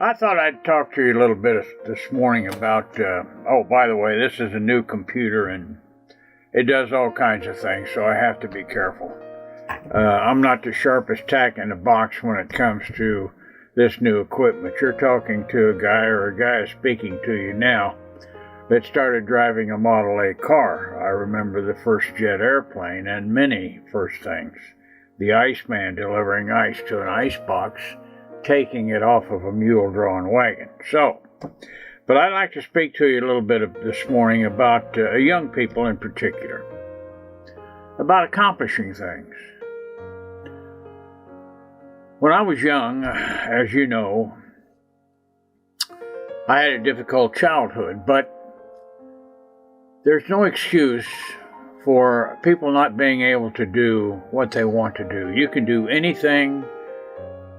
I thought I'd talk to you a little bit this morning about. Oh, by the way, this is a new computer and it does all kinds of things, so I have to be careful. I'm not the sharpest tack in the box when it comes to this new equipment. You're talking to a guy, or a guy is speaking to you now, that started driving a Model A car. I remember the first jet airplane and many first things. The Iceman delivering ice to an icebox, taking it off of a mule-drawn wagon. But I'd like to speak to you a little bit this morning about young people in particular, about accomplishing things. When I was young, as you know, I had a difficult childhood, but there's no excuse for people not being able to do what they want to do. You can do anything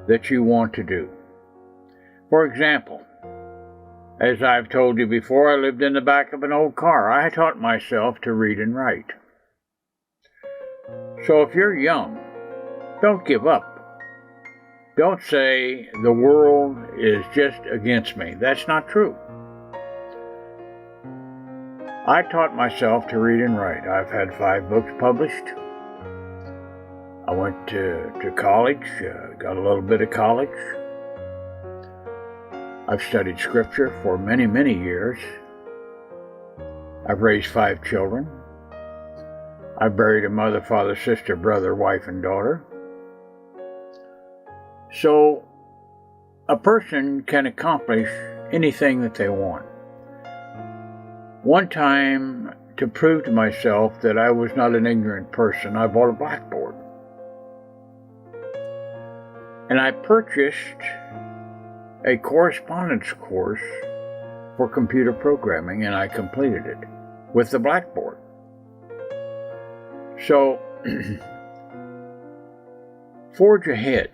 that you want to do. For example, as I've told you before, I lived in the back of an old car. I taught myself to read and write. So if you're young, don't give up. Don't say the world is just against me. That's not true. I taught myself to read and write. I've had 5 books published. I went to college, got a little bit of college. I've studied scripture for many, many years. I've raised 5 children. I've buried a mother, father, sister, brother, wife, and daughter. So a person can accomplish anything that they want. One time, to prove to myself that I was not an ignorant person, I bought a blackboard. And I purchased a correspondence course for computer programming, and I completed it with the blackboard. So, forge ahead.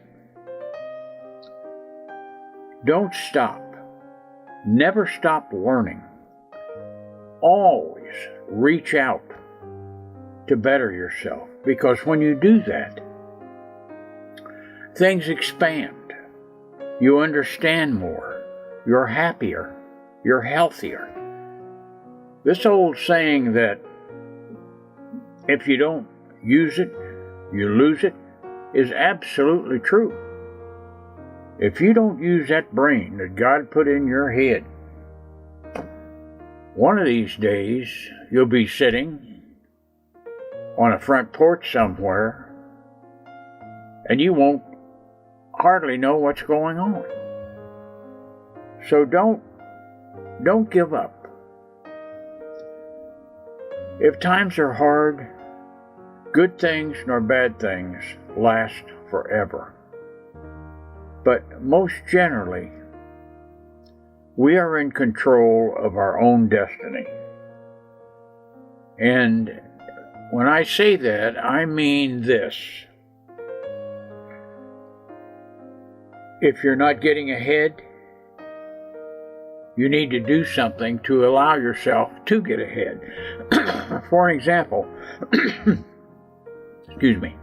Don't stop. Never stop learning. Always reach out to better yourself, because when you do that, things expand. You understand more. You're happier. You're healthier. This old saying that if you don't use it, you lose it, is absolutely true. If you don't use that brain that God put in your head, one of these days you'll be sitting on a front porch somewhere and you won't hardly know what's going on. So don't give up. If times are hard, good things nor bad things last forever. But most generally, we are in control of our own destiny. And when I say that, I mean this. If you're not getting ahead, you need to do something to allow yourself to get ahead. For an example, excuse me.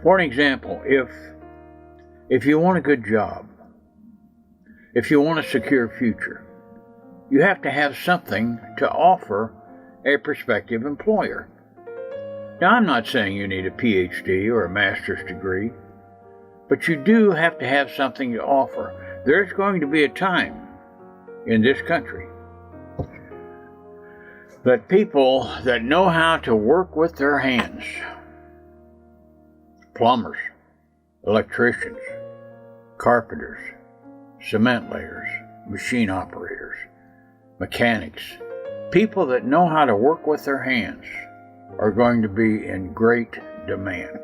For an example, if you want a good job, if you want a secure future, you have to have something to offer a prospective employer. Now, I'm not saying you need a PhD or a master's degree, but you do have to have something to offer. There's going to be a time in this country that people that know how to work with their hands, plumbers, electricians, carpenters, cement layers, machine operators, mechanics, people that know how to work with their hands are going to be in great demand.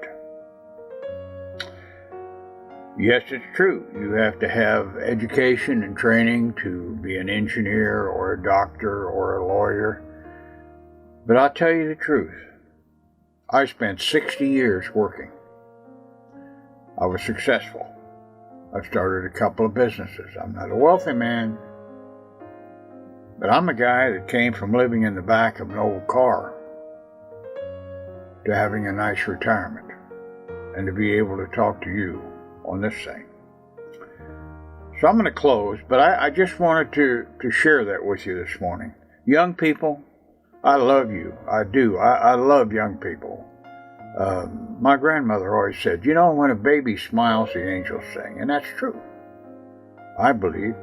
Yes, it's true. You have to have education and training to be an engineer or a doctor or a lawyer. But I'll tell you the truth. I spent 60 years working. I was successful. I've started a couple of businesses. I'm not a wealthy man, but I'm a guy that came from living in the back of an old car to having a nice retirement and to be able to talk to you on this thing. So I'm going to close, but I just wanted to share that with you this morning. Young people, I love you. I do. I love young people. My grandmother always said, you know, when a baby smiles, the angels sing. And that's true. I believe.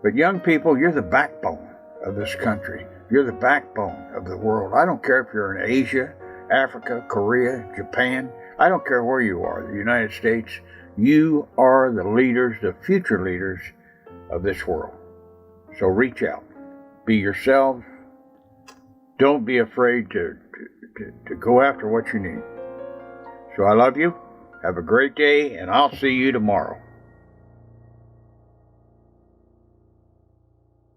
But young people, you're the backbone of this country. You're the backbone of the world. I don't care if you're in Asia, Africa, Korea, Japan. I don't care where you are, the United States. You are the leaders, the future leaders of this world. So reach out. Be yourselves. Don't be afraid to go after what you need. So I love you. Have a great day, and I'll see you tomorrow.